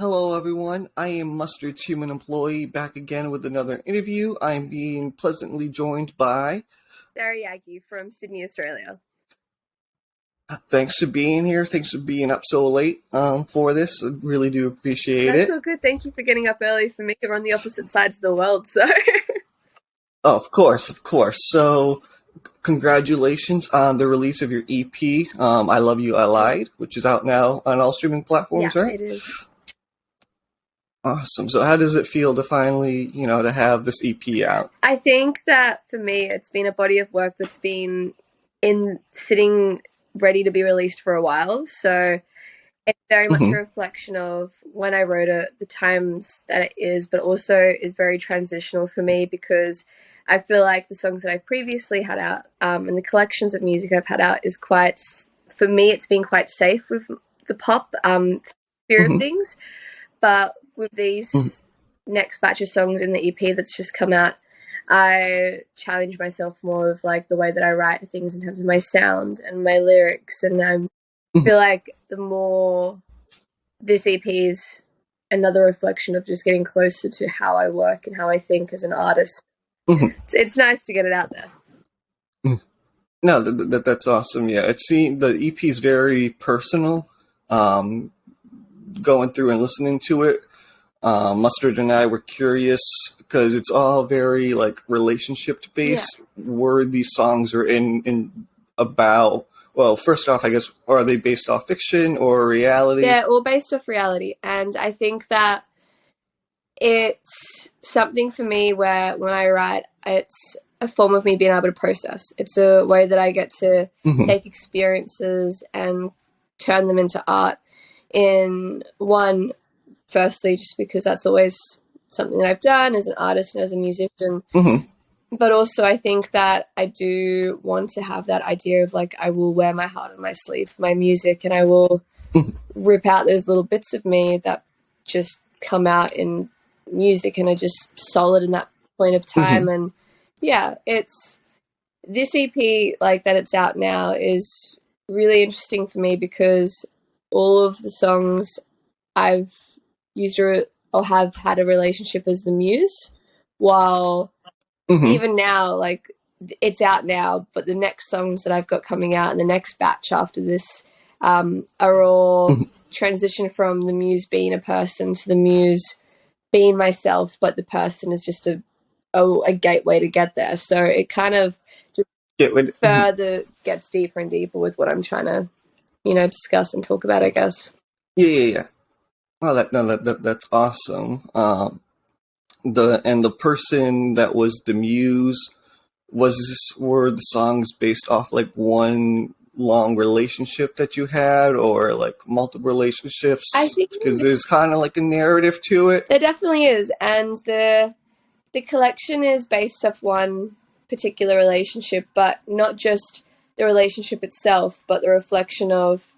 Hello, everyone. I am Mustard's human employee back again with another interview. I'm being pleasantly joined by. Sarah Yagki from Sydney, Australia. Thanks for being here. Thanks for being up so late for this. I really do appreciate That's it. all good. Thank you for getting up early for me. We're on the opposite sides of the world, so. Oh, of course, of course. So, congratulations on the release of your EP, I Love You, I Lied, which is out now on all streaming platforms, Yeah, right? it is. Awesome. So, how does it feel to finally, to have this EP out? I think that for me, it's been a body of work that's been sitting ready to be released for a while. So it's very much a Mm-hmm. reflection of when I wrote it, the times that it is, but also is very transitional for me because I feel like the songs that I previously had out and the collections of music I've had out is quite, for me, it's been quite safe with the pop sphere of Mm-hmm. things. But with Mm-hmm. these next batch of songs in the EP that's just come out, I challenge myself more of like the way that I write things in terms of my sound and my lyrics. And I feel like the more this EP is another reflection of just getting closer to how I work and how I think as an artist. Mm-hmm. It's nice to get it out there. No, that's awesome. Yeah, it's the EP is very personal. Um, Going through and listening to it, Mustard and I were curious because it's all very like relationship based. Where these songs are in about. Well, first off, I guess, are they based off fiction or reality? They're all based off reality. And I think that it's something for me where when I write, it's a form of me being able to process. It's a way that I get to Mm-hmm. take experiences and turn them into art. In one, firstly, just because that's always something that I've done as an artist and as a musician. Mm-hmm. But also, I think that I do want to have that idea of like, I will wear my heart on my sleeve for my music and I will rip out those little bits of me that just come out in music and are just solid in that point of time. Mm-hmm. And yeah, it's this EP like that it's out now is really interesting for me because all of the songs I've used or have had a relationship as the muse, while Mm-hmm. even now, like it's out now, but the next songs that I've got coming out and the next batch after this are all transition from the muse being a person to the muse being myself, but the person is just a gateway to get there. So it kind of just further gets deeper and deeper with what I'm trying to, discuss and talk about, I guess. Yeah. Well, that's awesome. The person that was the muse were the songs based off like one long relationship that you had or like multiple relationships? I think because there's kind of like a narrative to it. There definitely is, and the collection is based off one particular relationship, but not just the relationship itself, but the reflection of,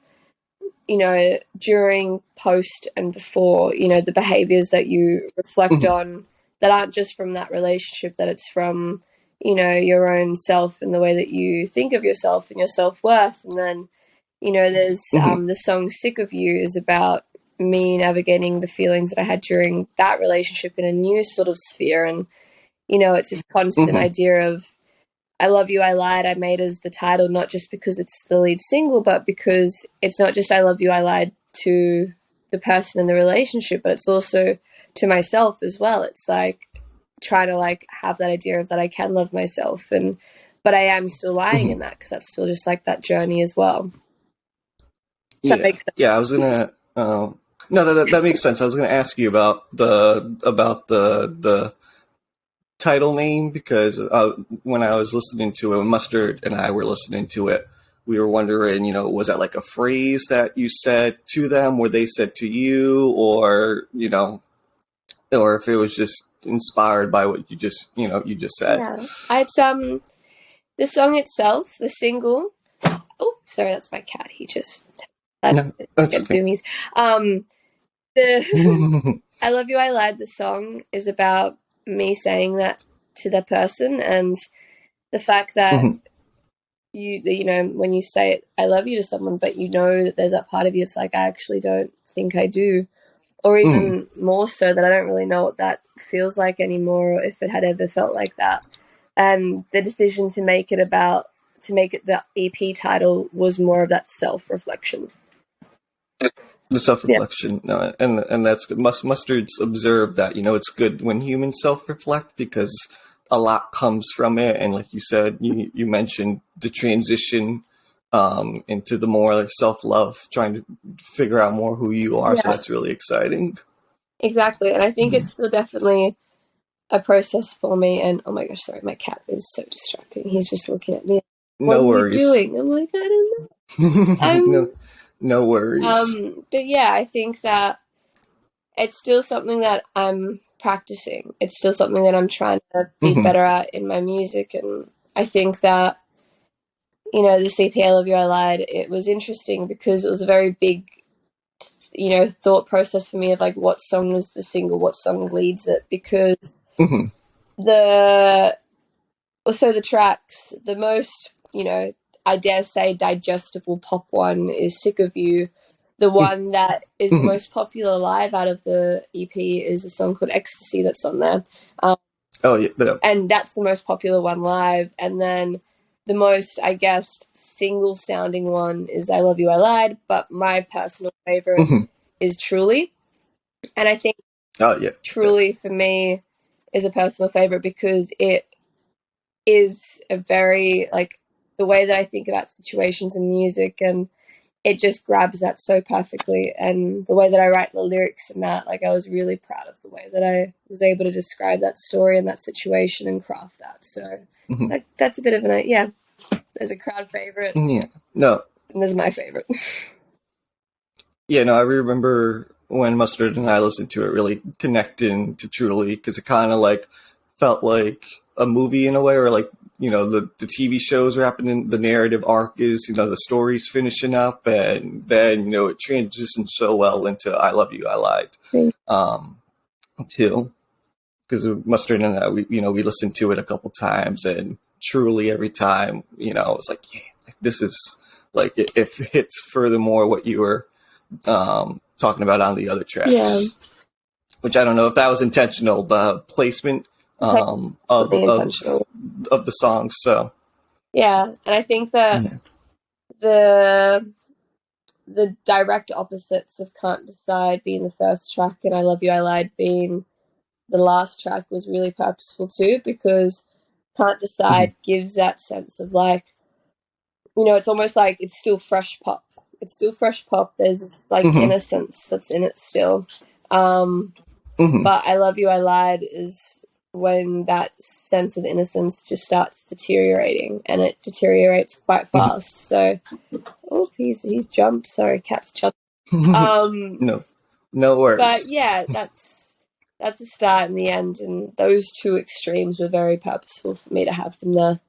during, post, and before, the behaviors that you reflect on that aren't just from that relationship, that it's from, your own self and the way that you think of yourself and your self-worth. And then, there's the song Sick of You is about me navigating the feelings that I had during that relationship in a new sort of sphere. And, it's this constant idea of I Love You, I Lied, I made as the title, not just because it's the lead single, but because it's not just I love you, I lied to the person in the relationship, but it's also to myself as well. It's like trying to like have that idea of that I can love myself, but I am still lying in that because that's still just like that journey as well. Does that make sense? Yeah, I was gonna. No, that makes sense. I was gonna ask you about the title name because when I was listening to it, when Mustard and I were listening to it, we were wondering, was that like a phrase that you said to them, or they said to you, or or if it was just inspired by what you just said. Yeah, it's the song itself, the single. Oh, sorry, that's my cat. He just No, that's gets okay. zoomies. The I Love You, I Lied, the song is about me saying that to the person, and the fact that when you say I love you to someone, but that there's that part of you, it's like, I actually don't think I do, or even more so that I don't really know what that feels like anymore, or if it had ever felt like that. And the decision to make it the EP title was more of that self-reflection. The self-reflection, no, and that's good. Mustard's observed that, it's good when humans self-reflect because a lot comes from it. And like you said, you mentioned the transition into the more like self-love, trying to figure out more who you are. So that's really exciting. Exactly. And I think it's still definitely a process for me. And oh my gosh, sorry, my cat is so distracting. He's just looking at me. What No are worries. you doing? I'm like, I don't know. No worries. But yeah, I think that it's still something that I'm practicing. It's still something that I'm trying to be better at in my music. And I think that, the CP I Love You, I Lied, it was interesting because it was a very big, thought process for me of like what song was the single, what song leads it, because the tracks, the most, I dare say digestible pop one is Sick of You. The one that is the most popular live out of the EP is a song called Ecstasy that's on there. Oh, yeah. And that's the most popular one live. And then the most, I guess, single sounding one is I Love You, I Lied. But my personal favorite is Truly. And I think Truly for me is a personal favorite because it is a very, like, the way that I think about situations in music, and it just grabs that so perfectly. And the way that I write the lyrics in that, like, I was really proud of the way that I was able to describe that story and that situation and craft that. So that's a bit of there's a crowd favorite. Yeah. No. And there's my favorite. Yeah, no, I remember when Mustard and I listened to it, really connecting to Truly, because it kind of like felt like a movie in a way, or like, the TV shows are happening, the narrative arc is, the story's finishing up, and then, it transitions so well into I Love You, I Lied, too. Because Mustard and I, we listened to it a couple times, and Truly every time, I was like, yeah, this is like, it hits furthermore what you were talking about on the other tracks, which I don't know if that was intentional, the placement of the songs. So and I think that the direct opposites of Can't Decide being the first track and I Love You, I Lied being the last track was really purposeful too, because Can't Decide gives that sense of like, it's almost like it's still fresh pop. It's still fresh pop. There's this like innocence that's in it still. But I Love You, I Lied is when that sense of innocence just starts deteriorating, and it deteriorates quite fast. So, he's jumped. Sorry, cat's jumped. No worries. But yeah, that's a start and the end, and those two extremes were very purposeful for me to have them there.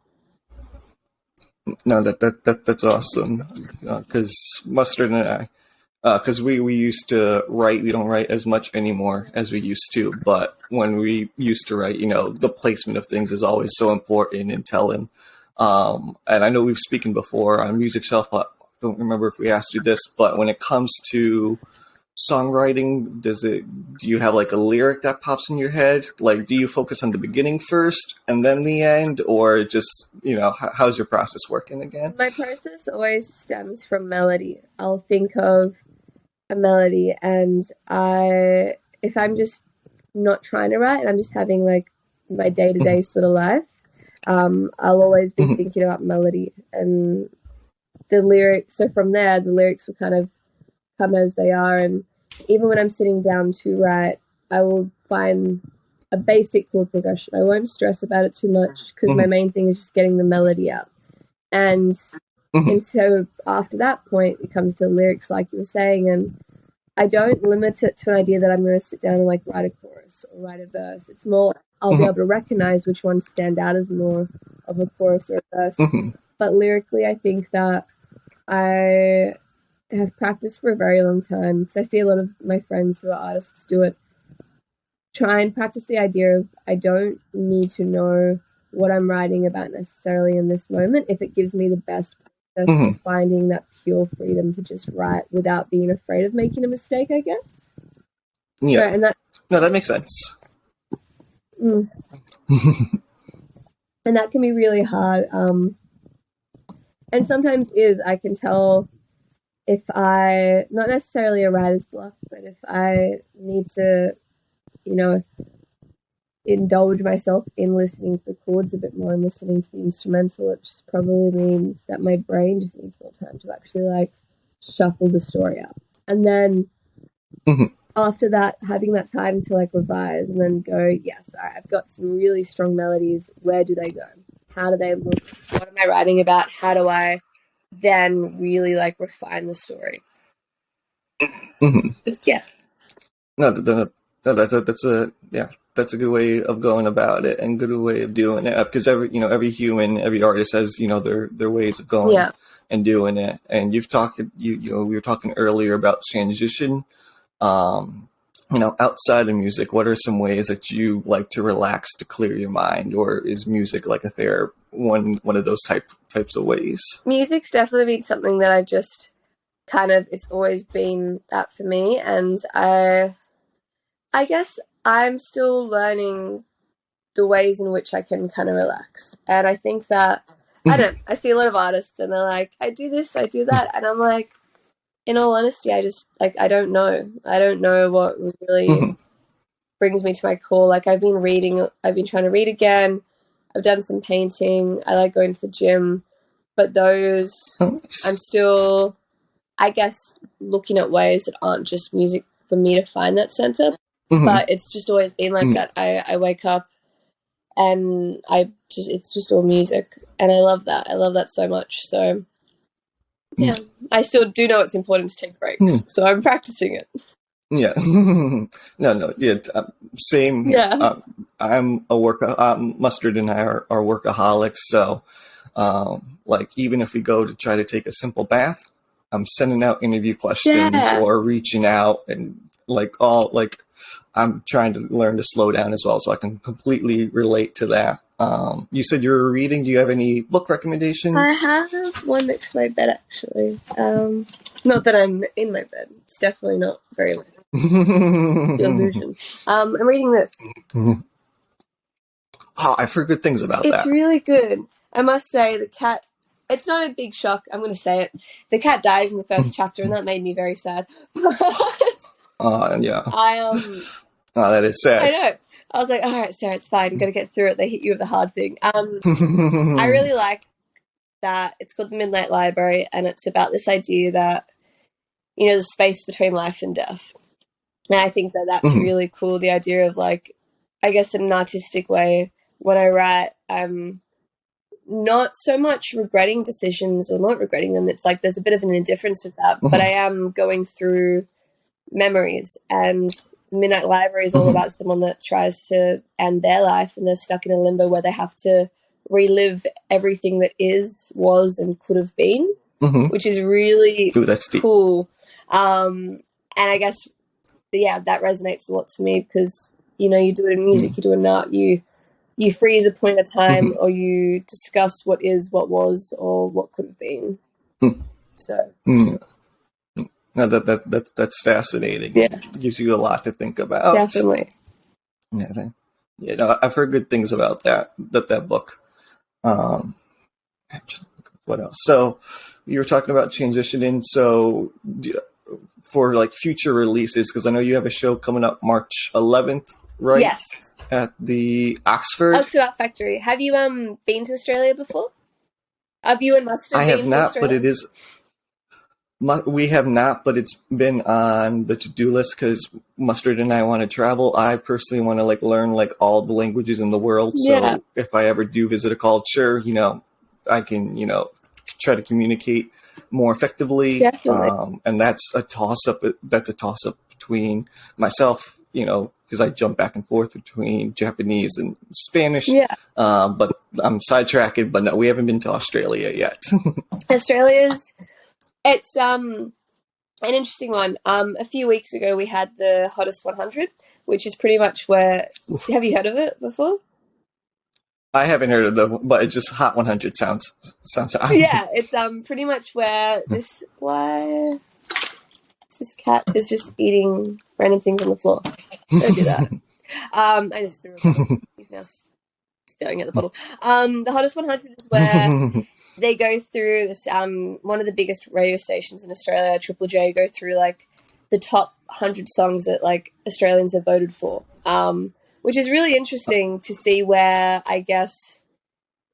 No, that's awesome. Because Mustard and I, because we used to write, we don't write as much anymore as we used to. But when we used to write, the placement of things is always so important in telling. And I know we've spoken before on Music Shelf. I don't remember if we asked you this, but when it comes to songwriting, do you have like a lyric that pops in your head? Like, do you focus on the beginning first and then the end, or just, how's your process working again? My process always stems from melody. I'll think of a melody, and if I'm just not trying to write and I'm just having like my day-to-day sort of life, I'll always be thinking about melody and the lyrics. So from there, the lyrics will kind of come as they are, and even when I'm sitting down to write, I will find a basic chord progression. I won't stress about it too much because my main thing is just getting the melody out. And so after that point, it comes to lyrics, like you were saying, and I don't limit it to an idea that I'm going to sit down and like write a chorus or write a verse. It's more I'll be able to recognize which ones stand out as more of a chorus or a verse. But lyrically, I think that I have practiced for a very long time, because I see a lot of my friends who are artists do it. Try and practice the idea of I don't need to know what I'm writing about necessarily in this moment if it gives me the best process of finding that pure freedom to just write without being afraid of making a mistake, I guess. Yeah. Right, and that No, that makes sense. mm, and that can be really hard. And sometimes I can tell if I, not necessarily a writer's block, but if I need to, you know, indulge myself in listening to the chords a bit more and listening to the instrumental, it just probably means that my brain just needs more time to actually like shuffle the story up. And then after that, having that time to like revise and then go, yes, all right, I've got some really strong melodies. Where do they go? How do they look? What am I writing about? How do I then really like refine the story? Yeah. No, that's a good way of going about it and good way of doing it, because every human, every artist has their ways of going and doing it. And we were talking earlier about transition. Outside of music, what are some ways that you like to relax to clear your mind, or is music like one of those types of ways? Music's definitely been something that I just it's always been that for me, and I guess I'm still learning the ways in which I can kind of relax. And I think that, I see a lot of artists and they're like, I do this, I do that. And I'm like, in all honesty, I just, like, I don't know. I don't know what really brings me to my core. Like, I've been trying to read again. I've done some painting. I like going to the gym. But I'm still, I guess, looking at ways that aren't just music for me to find that center. But it's just always been like that. I wake up and it's just all music, and I love that so much. So yeah, I still do know it's important to take breaks, so I'm practicing it. Yeah. No, yeah, same here. Yeah. I'm Mustard and I are workaholics, so like even if we go to try to take a simple bath, I'm sending out interview questions or reaching out, and I'm trying to learn to slow down as well, so I can completely relate to that. You said you were reading. Do you have any book recommendations? I have one next to my bed, actually. Not that I'm in my bed. It's definitely not very late. The illusion. I'm reading this. Oh, I've heard good things about that. It's really good. I must say, the cat... It's not a big shock. I'm going to say it. The cat dies in the first chapter, and that made me very sad. Yeah. Oh, that is sad. I know. I was like, all right, Sarah, it's fine. You've got to get through it. They hit you with a hard thing. I really like that. It's called The Midnight Library, and it's about this idea that, the space between life and death. And I think that that's really cool. The idea of, like, I guess in an artistic way, when I write, I'm not so much regretting decisions or not regretting them. It's like there's a bit of an indifference with that, but I am going through memories, and the Midnight Library is all about someone that tries to end their life, and they're stuck in a limbo where they have to relive everything that was, and could have been, which is really cool. And I guess, that resonates a lot to me, because, you do it in music, you do it in art, you freeze a point of time, or you discuss what is, what was, or what could have been. So... No, that's fascinating. Yeah. It gives you a lot to think about. Definitely. Yeah, no, I've heard good things about that book. What else? So you were talking about transitioning. So for like future releases, because I know you have a show coming up March 11th, right? Yes. At the Oxford Art Factory. Have you been to Australia before? Have you and Mustard been to Australia? I have not, but it is... We have not, but it's been on the to-do list because Mustard and I want to travel. I personally want to learn all the languages in the world. So if I ever do visit a culture, I can, try to communicate more effectively. Definitely. And that's a toss-up. That's a toss-up between myself, because I jump back and forth between Japanese and Spanish. Yeah. But I'm sidetracking. But no, we haven't been to Australia yet. It's an interesting one. A few weeks ago, we had the Hottest 100, which is pretty much where... Have you heard of it before? I haven't heard of but it's just Hot 100 sounds. Yeah, it's pretty much where this... Why? This cat is just eating random things on the floor. Don't do that. I just threw a bottle. He's now staring at the bottle. The Hottest 100 is where they go through this. One of the biggest radio stations in Australia, Triple J, go through like the top 100 songs that like Australians have voted for, which is really interesting to see where I guess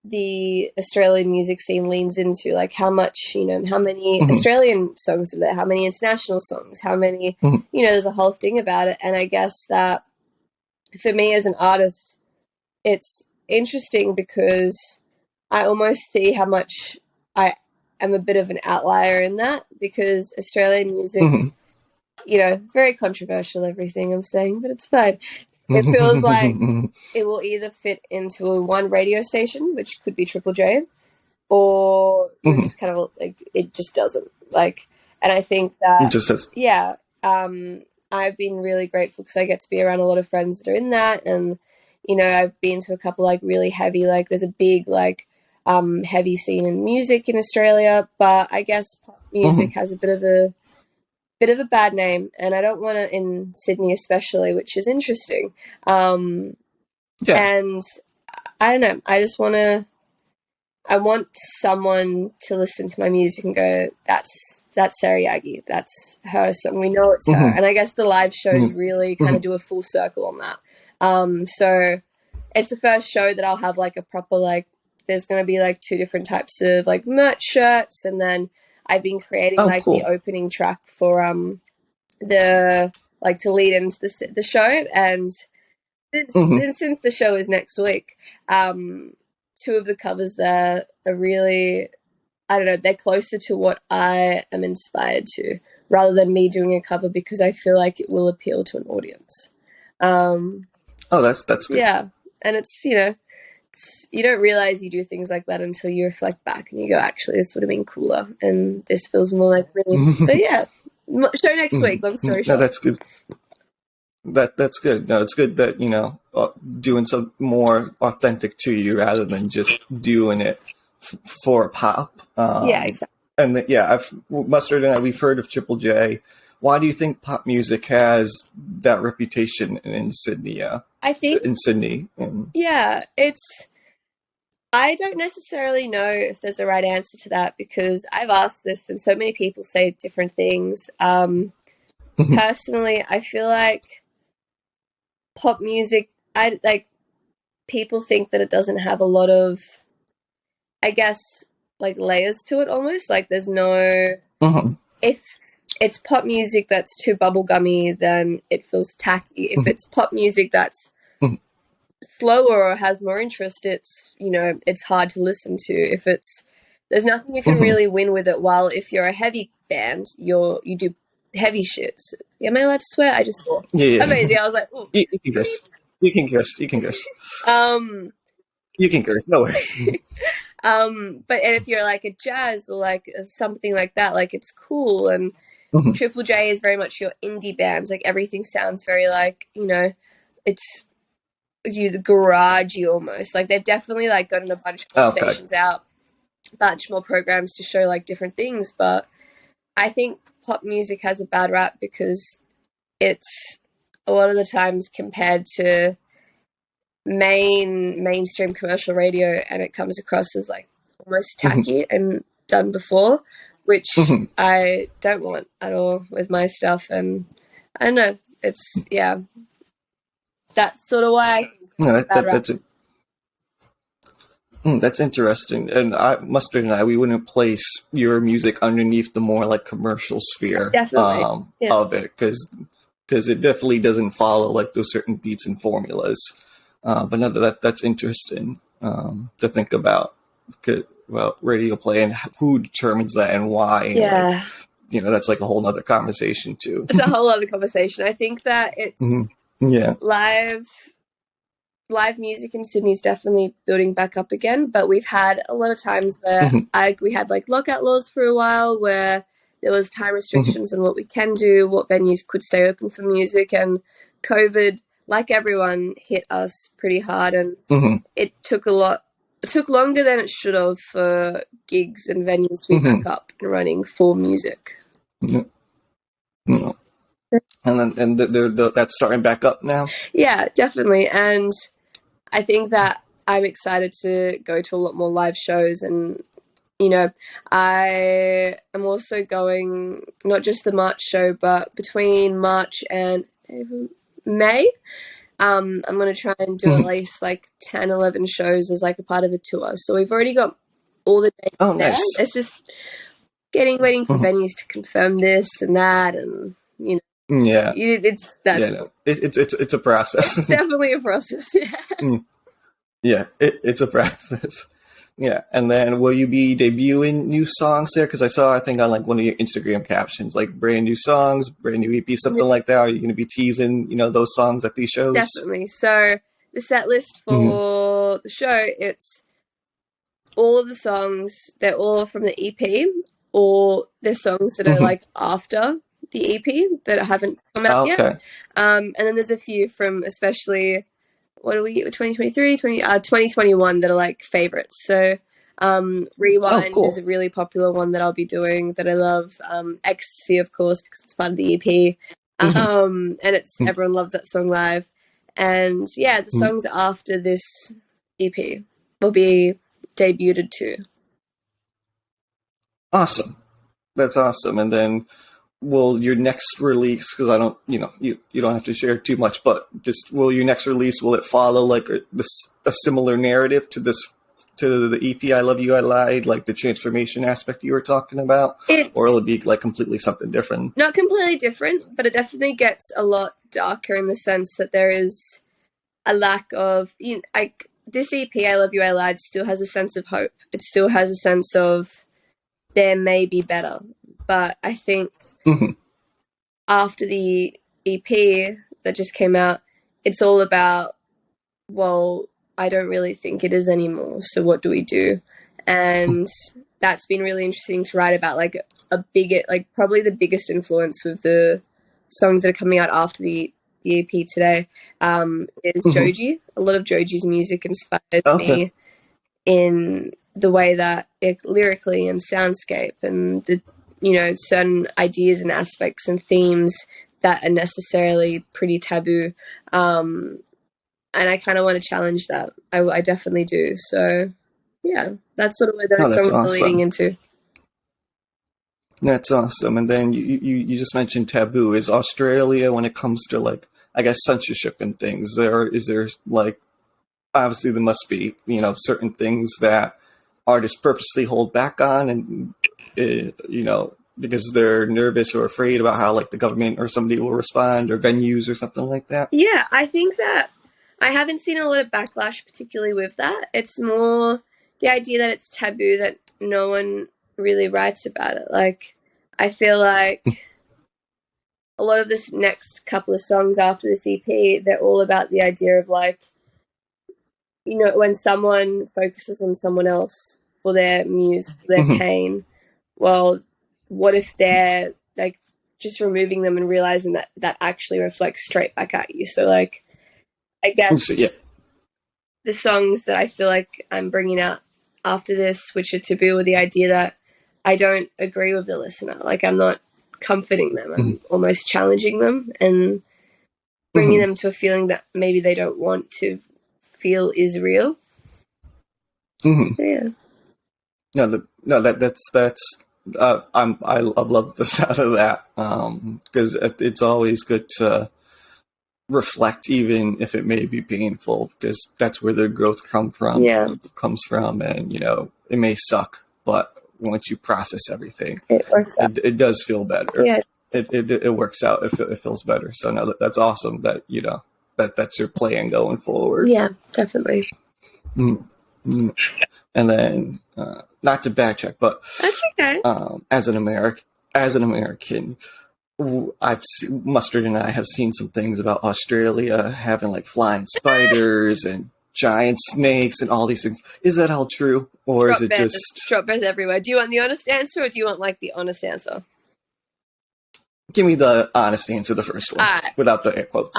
the Australian music scene leans into, like how much, how many Australian songs are there, how many international songs, how many, there's a whole thing about it. And I guess that for me as an artist, it's interesting because I almost see how much I am a bit of an outlier in that, because Australian music, very controversial, everything I'm saying, but it's fine. It feels like it will either fit into one radio station, which could be Triple J, or just kind of like it just doesn't. Like, and I think that it just says, I've been really grateful because I get to be around a lot of friends that are in that, and I've been to a couple like really heavy, like there's a big like heavy scene in music in Australia, but I guess pop music has a bit of a bad name, and I don't want to, in Sydney especially, which is interesting. And I don't know, I want someone to listen to my music and go, that's Sarah Yagki, that's her song, we know it's her. And I guess the live shows really kind of do a full circle on that. So it's the first show that I'll have like a proper, like, there's going to be like 2 different types of like merch shirts, and then I've been creating the opening track for the like to lead into the show, and since the show is next week, 2 of the covers there are really, I don't know, they're closer to what I am inspired to, rather than me doing a cover because I feel like it will appeal to an audience. that's good. Yeah, and it's you don't realize you do things like that until you reflect back and you go, actually, this would have been cooler, and this feels more like me. But yeah, show next week. Long story short. No, that's good. That's good. No, it's good that doing something more authentic to you rather than just doing it for pop. Yeah, exactly. And Mustard and I, we've heard of Triple J. Why do you think pop music has that reputation in Sydney? I think in Sydney. I don't necessarily know if there's a right answer to that, because I've asked this and so many people say different things. Personally, I feel like pop music, people think that it doesn't have a lot of, I guess, like layers to it almost. Like there's no, if it's pop music that's too bubblegummy, then it feels tacky. If it's pop music that's slower or has more interest, it's it's hard to listen to. If there's nothing you can really win with it. While if you're a heavy band, you do heavy shits. Am I allowed to swear? I just swore. Yeah. Amazing. I was like, ooh. You can curse. You can curse. You can curse. No worries. But if you're like a jazz or like something like that, like it's cool. And Triple J is very much your indie bands. Like everything sounds very like, it's the garagey almost. Like they've definitely like gotten a bunch more stations out, a bunch more programs to show like different things. But I think pop music has a bad rap because it's a lot of the times compared to mainstream commercial radio, and it comes across as like almost tacky and done before, which I don't want at all with my stuff. And I don't know, it's that's sort of why that's interesting. And Mustard and I, we wouldn't place your music underneath the more like commercial sphere of it, because it definitely doesn't follow like those certain beats and formulas. But no, that's interesting to think about radio play and who determines that and why. Yeah. And, that's like a whole other conversation too. It's a whole other conversation. I think that it's live music in Sydney is definitely building back up again, but we've had a lot of times where we had like lockout laws for a while where there was time restrictions on what we can do, what venues could stay open for music, and COVID, like everyone, hit us pretty hard, and it took longer than it should have for gigs and venues to be back up and running for music. You know, and that's starting back up now. Yeah, definitely. And I think that I'm excited to go to a lot more live shows. And, you know, I am also going, not just the March show, but between March and May, I'm going to try and do at Mhm. least like 10, 11 shows as like a part of a tour. So we've already got all the dates Oh, there. nice. It's just waiting for Mhm. venues to confirm this and that. And, you know, Yeah, yeah. that's, No, it's a process. it's definitely a process. Yeah. Mm, yeah, it's a process. Yeah, and then will you be debuting new songs there? Because I think on like one of your Instagram captions, like brand new songs, brand new EP, something like that. Are you going to be teasing, those songs at these shows? Definitely. So the set list Hmm. for the show, it's all of the songs, they're all from the EP, or they're songs that are Hmm. like after the EP that haven't come out yet. Okay. And then there's a few from especially, what are we, 2023, 2021 that are like favorites. So Oh, Rewind is cool. a really popular one that I'll be doing that I love. Ecstasy, of course, because it's part of the EP. Hmm. And it's everyone loves that song live. And yeah, the songs after this EP will be debuted too. Awesome. That's awesome. And then will your next release, because I don't, you don't have to share too much, but just will your next release, will it follow like a similar narrative to the EP I Love You, I Lied, like the transformation aspect you were talking about? Or will It's it be like completely something different? not completely different, but it definitely gets a lot darker in the sense that there is a lack of, this EP, I Love You, I Lied, still has a sense of hope. It still has a sense of there may be better. But I think Hmm. after the EP that just came out, it's all about, well, I don't really think it is anymore. So what do we do? And that's been really interesting to write about, like probably the biggest influence with the songs that are coming out after the EP today is Hmm. Joji. A lot of Joji's music inspired Okay. me in the way that lyrically and soundscape and the certain ideas and aspects and themes that are necessarily pretty taboo. And I kind of want to challenge that. I definitely do. So yeah, that's sort of where Oh, those that's songs are leading awesome. into. That's awesome. And then you just mentioned taboo. Is Australia, when it comes to like, I guess, censorship and things, is there like, obviously there must be, certain things that artists purposely hold back on, and because they're nervous or afraid about how like the government or somebody will respond, or venues or something like that. Yeah, I think that I haven't seen a lot of backlash, particularly with that. It's more the idea that it's taboo that no one really writes about it. Like, I feel like a lot of this next couple of songs after this EP, they're all about the idea of like, when someone focuses on someone else for their muse, for their Hmm. pain, well, what if they're like just removing them and realizing that that actually reflects straight back at you? So, like, I guess So, yeah. the songs that I feel like I'm bringing out after this, which are taboo, with the idea that I don't agree with the listener. Like, I'm not comforting them, Hmm. I'm almost challenging them and bringing Hmm. them to a feeling that maybe they don't want to feel is real. Hmm. So, yeah. No, no, that's I love the sound of that, because it's always good to reflect, even if it may be painful, because that's where the growth Yeah, comes from, and it may suck, but once you process everything, it works out. it does feel better. Yeah, It works out. It feels better. So no, that's awesome. That that's your plan going forward. yeah, definitely. Mm. Mm. And then, not to backtrack, but That's okay. As an American, Mustard and I have seen some things about Australia having like flying spiders and giant snakes and all these things. Is that all true, or is it just? Drop bears everywhere. Do you want the honest answer, or do you want like the honest answer? Give me the honest answer, the first one, Alright. without the air quotes.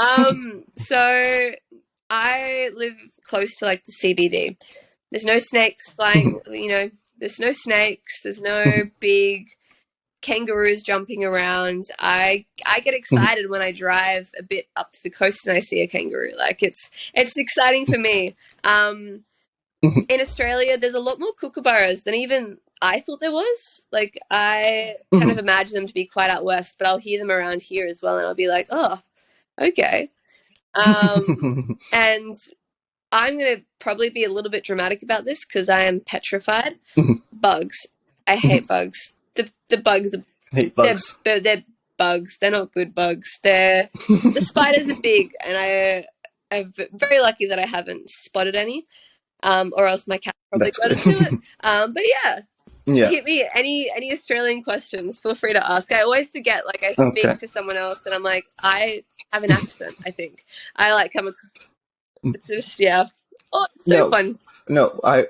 So I live close to like the CBD. There's no snakes flying, there's no snakes, there's no big kangaroos jumping around. I get excited when I drive a bit up to the coast and I see a kangaroo. Like it's exciting for me. In Australia, there's a lot more kookaburras than even I thought there was. Like I kind of imagine them to be quite out west, but I'll hear them around here as well, and I'll be like, oh, okay. And I'm going to probably be a little bit dramatic about this because I am petrified. Bugs. I hate bugs. The bugs are Hate bugs. they're bugs. They're not good bugs. The spiders are big, and I'm very lucky that I haven't spotted any. Or else my cat probably got into it. But yeah, hit me. Any Australian questions? Feel free to ask. I always forget. Like I speak to someone else, and I'm like, I have an accent. I think I like come across. It's just Oh, it's so fun. No, I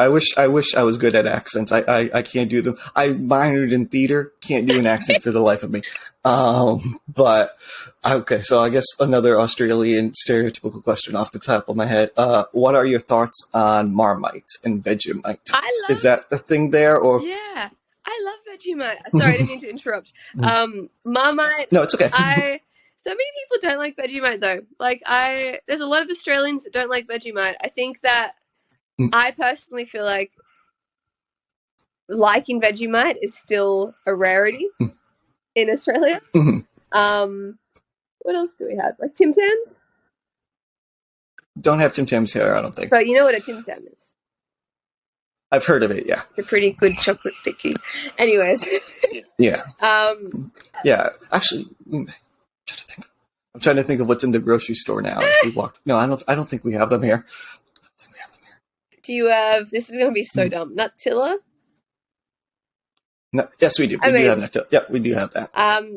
wish I was good at accents. I can't do them. I minored in theater, can't do an accent for the life of me. But okay, so I guess another Australian stereotypical question off the top of my head. What are your thoughts on Marmite and Vegemite? Is that the thing there, or? Yeah, I love Vegemite. Sorry, I didn't mean to interrupt. Marmite. No, it's okay. So many people don't like Vegemite though. Like there's a lot of Australians that don't like Vegemite. I think that I personally feel like liking Vegemite is still a rarity in Australia. What else do we have? Like Tim Tams? Don't have Tim Tams here, I don't think. But you know what a Tim Tam is? I've heard of it, yeah. It's a pretty good chocolate thicky. Anyways. Yeah. Yeah. Actually, I'm trying to think of what's in the grocery store now. No, I don't think we have them here. Do you have? This is going to be so dumb. Nutella. No, yes, we do. We do have Nutella. Yeah, we do have that.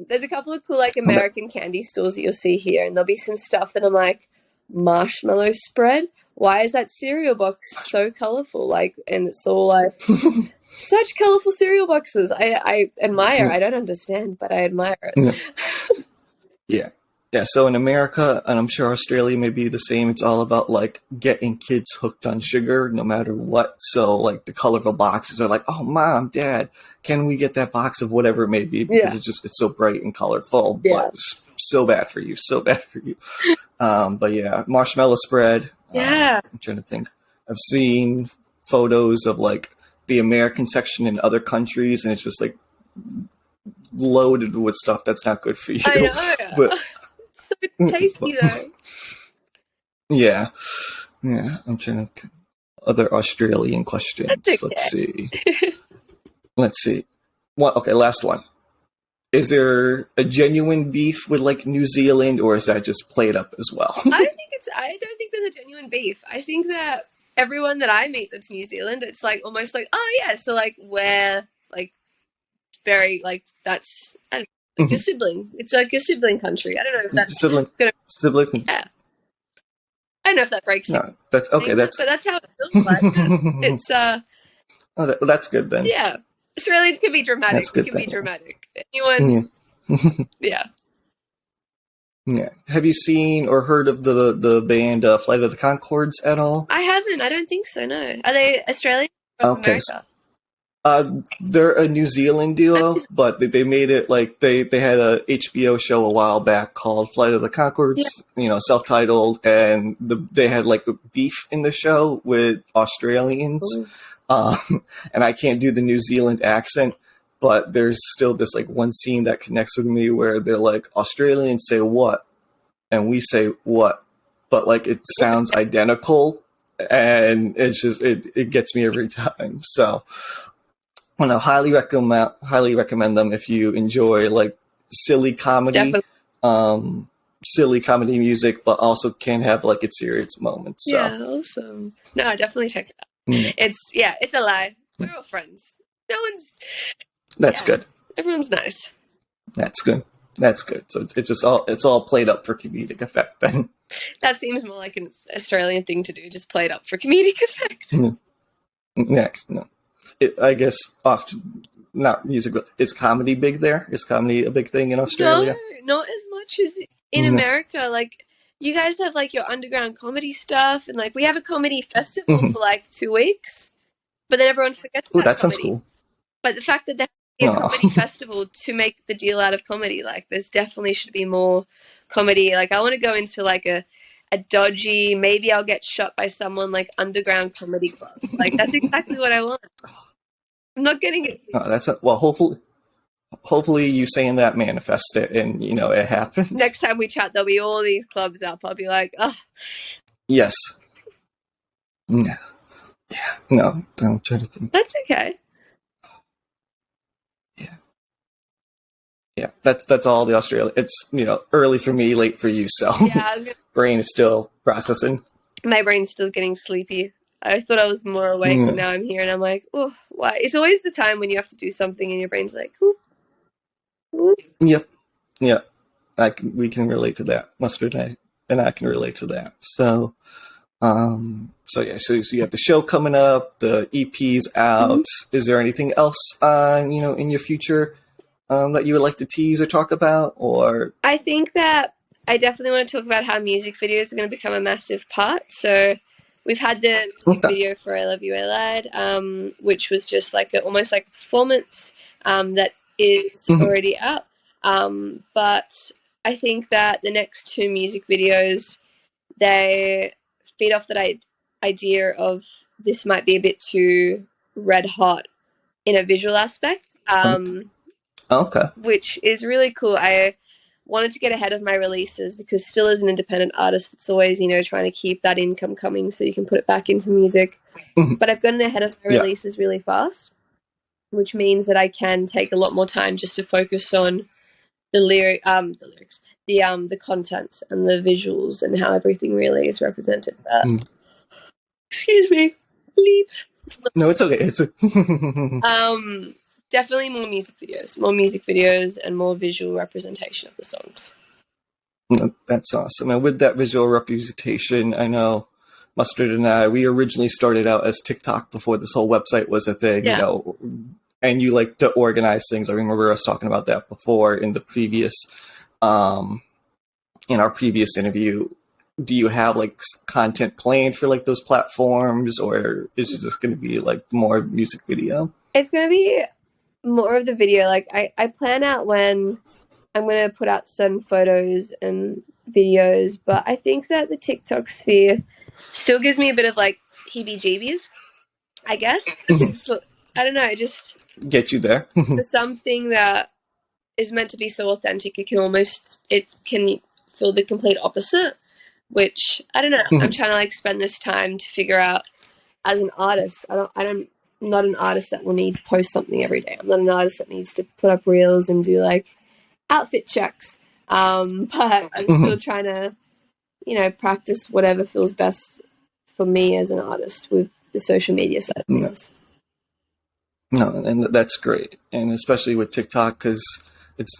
There's a couple of cool like American candy stores that you'll see here, and there'll be some stuff that I'm like, marshmallow spread. Why is that cereal box so colorful? Like, and it's all like such colorful cereal boxes. I admire. I don't understand, but I admire it. Yeah. Yeah, so in America, and I'm sure Australia may be the same, it's all about, like, getting kids hooked on sugar no matter what. So, like, the colorful boxes are like, oh, Mom, Dad, can we get that box of whatever it may be? Because it's so bright and colorful. Yeah. But it's so bad for you, so bad for you. But, yeah, marshmallow spread. Yeah. I'm trying to think. I've seen photos of, like, the American section in other countries, and it's just, like, loaded with stuff that's not good for you. I know. But, so tasty though. Yeah. I'm trying to other Australian questions. Okay. Let's see. Okay, last one. Is there a genuine beef with like New Zealand, or is that just played up as well? I don't think there's a genuine beef. I think that everyone that I meet that's New Zealand, it's like almost like, oh yeah, so like we're like very like that's I don't know. Like your sibling. It's like your sibling country. I don't know if that's sibling. Yeah. I don't know if that breaks. No, that's okay. But that's how it feels like. It's Oh, that's good then. Yeah, Australians can be dramatic. We can be dramatic. Anyone? Yeah. Yeah. Have you seen or heard of the band Flight of the Conchords at all? I haven't. I don't think so. No. Are they Australian or from America? They're a New Zealand duo, but they made it like they had a HBO show a while back called Flight of the Conchords, self-titled, and they had like a beef in the show with Australians. And I can't do the New Zealand accent, but there's still this like one scene that connects with me where they're like, Australians say what, and we say what, but like it sounds identical, and it's just it gets me every time. So. Well, I highly recommend them if you enjoy like silly comedy, silly comedy music, but also can have like its serious moments. So. Yeah, awesome. No, definitely check it out. It's a lie. We're all friends. No one's. That's good. Everyone's nice. That's good. So it's all played up for comedic effect. Then that seems more like an Australian thing to do. Just play it up for comedic effect. Next, no. I guess not music, but is comedy big there? Is comedy a big thing in Australia? No, not as much as in America. Like, you guys have, like, your underground comedy stuff, and, like, we have a comedy festival for, like, 2 weeks, but then everyone forgets about that comedy. Sounds cool. But the fact that they have a Oh, comedy festival to make the deal out of comedy. Like, there's definitely should be more comedy. Like, I want to go into like a dodgy, maybe I'll get shot by someone, like underground comedy club. Like, that's exactly what I want. I'm not getting it. well. Hopefully, you saying that manifest it, and it happens. Next time we chat, there'll be all these clubs up. I'll be like, oh, Yes. No. Yeah. No. Don't try to think. that's okay. Yeah. Yeah. That's all the Australia. It's early for me, late for you. So Yeah, brain is still processing. my brain's still getting sleepy. I thought I was more awake, and now I'm here, and I'm like, oh, why? It's always the time when you have to do something, and your brain's like, ooh, ooh. Yep. Yeah. We can relate to that. Mustard and I can relate to that. So, so you have the show coming up, the EP's out. Is there anything else, in your future, that you would like to tease or talk about, or? I think that I definitely want to talk about how music videos are going to become a massive part. So we've had the music video for I Love You, I Lied, which was just like almost like a performance that is already out. But I think that the next two music videos, they feed off that idea of this might be a bit too red hot in a visual aspect. Okay. Which is really cool. I wanted to get ahead of my releases because still as an independent artist, it's always, trying to keep that income coming so you can put it back into music. But I've gotten ahead of my releases really fast, which means that I can take a lot more time just to focus on the lyrics, the content and the visuals and how everything really is represented. Excuse me. Bleep. No, it's okay. It's definitely more music videos, and more visual representation of the songs. That's awesome. And with that visual representation, I know Mustard and I, we originally started out as TikTok before this whole website was a thing, and you like to organize things. I remember us talking about that before in the previous, in our previous interview. Do you have like content planned for like those platforms, or is it just going to be like more music video? It's going to be more of the video. Like I plan out when I'm going to put out certain photos and videos, but I think that the TikTok sphere still gives me a bit of like heebie-jeebies, I guess. It's, I don't know, it just get you there. for something that is meant to be so authentic, it can feel the complete opposite, which I don't know. I'm trying to like spend this time to figure out as an artist. I'm not an artist that will need to post something every day. I'm not an artist that needs to put up reels and do like outfit checks. But I'm still trying to, practice whatever feels best for me as an artist with the social media side of things. No, and that's great. And especially with TikTok, because it's,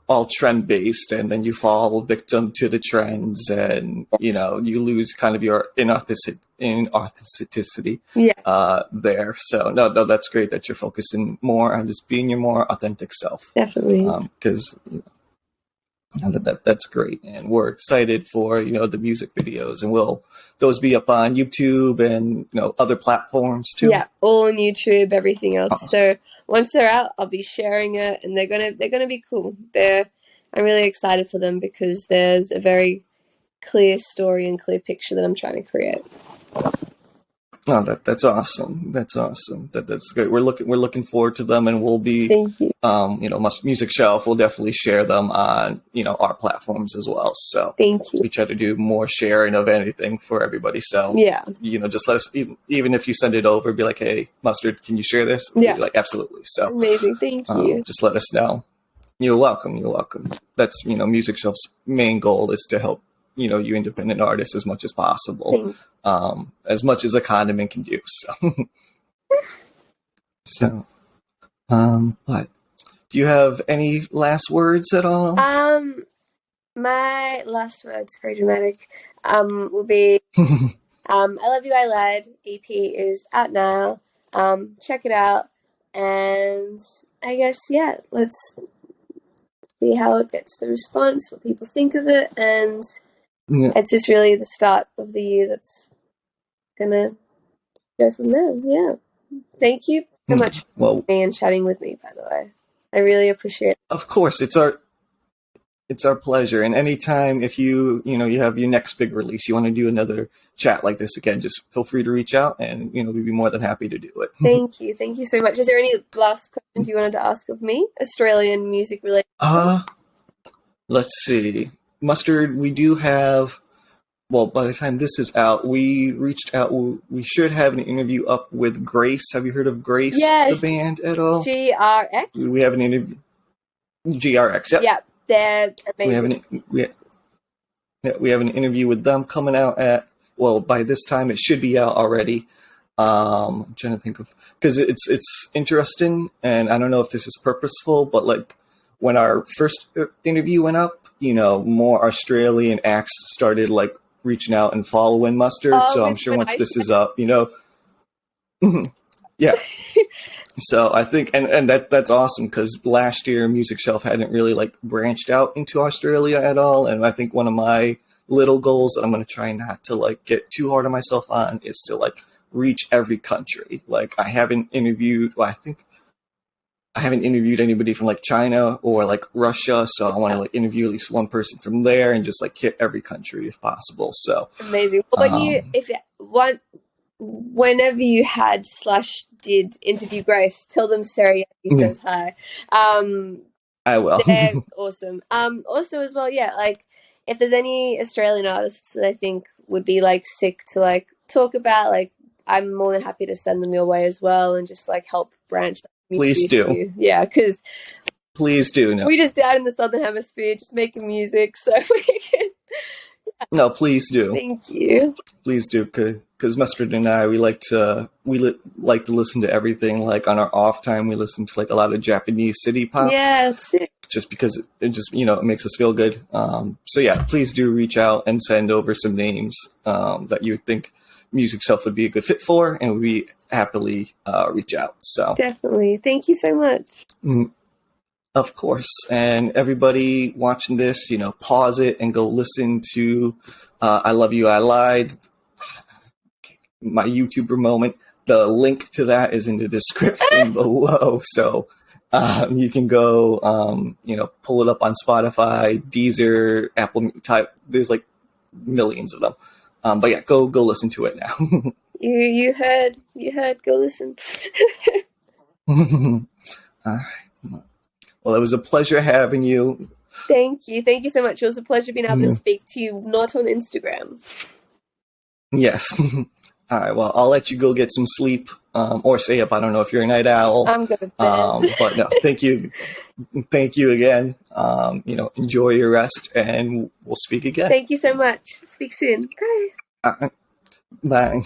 all trend based, and then you fall victim to the trends, and, you lose kind of your inauthenticity there. So no, that's great that you're focusing more on just being your more authentic self. Definitely. Because that's great. And we're excited for, the music videos, and will those be up on YouTube and, other platforms too? Yeah, all on YouTube, everything else. Awesome. So once they're out, I'll be sharing it, and they're gonna be cool. I'm really excited for them because there's a very clear story and clear picture that I'm trying to create. Oh, that's awesome. That's awesome. That's great. We're looking forward to them, and we'll be, Thank you. Music Shelf will definitely share them on, our platforms as well. So thank you. We try to do more sharing of anything for everybody. So just let us, even if you send it over, be like, hey, Mustard, can you share this? Yeah. Be like, absolutely. So amazing. Thank you. Just let us know. You're welcome. You're welcome. That's, Music Shelf's main goal is to help, you independent artists as much as possible, as much as a condiment can do. But do you have any last words at all? My last words, very dramatic, will be, I Love You, I Lied EP is out now. Check it out, and I guess, let's see how it gets the response, what people think of it, and it's just really the start of the year that's gonna go from there. Thank you so much for Well, me and chatting with me, by the way. I really appreciate it. of course, it's our pleasure. And anytime if you have your next big release, you want to do another chat like this again, just feel free to reach out, and we'd be more than happy to do it. Thank you. Thank you so much. Is there any last questions you wanted to ask of me? Australian music related? Let's see. Mustard, we do have, well, by the time this is out, we reached out. We should have an interview up with Grace. Have you heard of Grace, Yes. the band, at all? GRX? We have an interview. GRX, yep. Yeah, they're amazing. We have an interview with them coming out at, well, by this time it should be out already. I'm trying to think of, because it's interesting, and I don't know if this is purposeful, but like when our first interview went up, more Australian acts started like reaching out and following Mustard. So I'm sure once this is up, yeah. So I think, and that's awesome, because last year Music Shelf hadn't really like branched out into Australia at all. And I think one of my little goals that I'm going to try not to like get too hard on myself on is to like reach every country. Like I haven't interviewed anybody from like China or like Russia. So I want to like interview at least one person from there and just like hit every country if possible. So amazing. Well, whenever you did interview Grace, tell them Sarah Yagki says hi. I will. They're awesome. Also as well, yeah, like if there's any Australian artists that I think would be like sick to like talk about, like I'm more than happy to send them your way as well and just like help branch. Please do. Yeah, because please do. No. We just out in the Southern Hemisphere just making music, so we can. No, please do. Thank you. Please do, because Mustard and I, we like to listen to everything. Like on our off time, we listen to like a lot of Japanese city pop. Yeah, that's it. Just because it just it makes us feel good. So yeah, please do reach out and send over some names that you think Music Shelf would be a good fit for, and we happily reach out. So definitely, thank you so much. Of course. And everybody watching this, pause it and go listen to I Love You, I Lied, my YouTuber moment. The link to that is in the description below. So you can go, pull it up on Spotify, Deezer, Apple type. There's like millions of them. But yeah, go listen to it now. You heard, go listen. All right. Well, it was a pleasure having you. Thank you so much. It was a pleasure being able to speak to you, not on Instagram. Yes. All right, well, I'll let you go get some sleep, or stay up. I don't know if you're a night owl. I'm good. But no, thank you again. Enjoy your rest, and we'll speak again. Thank you so much. Speak soon. Bye. Bye.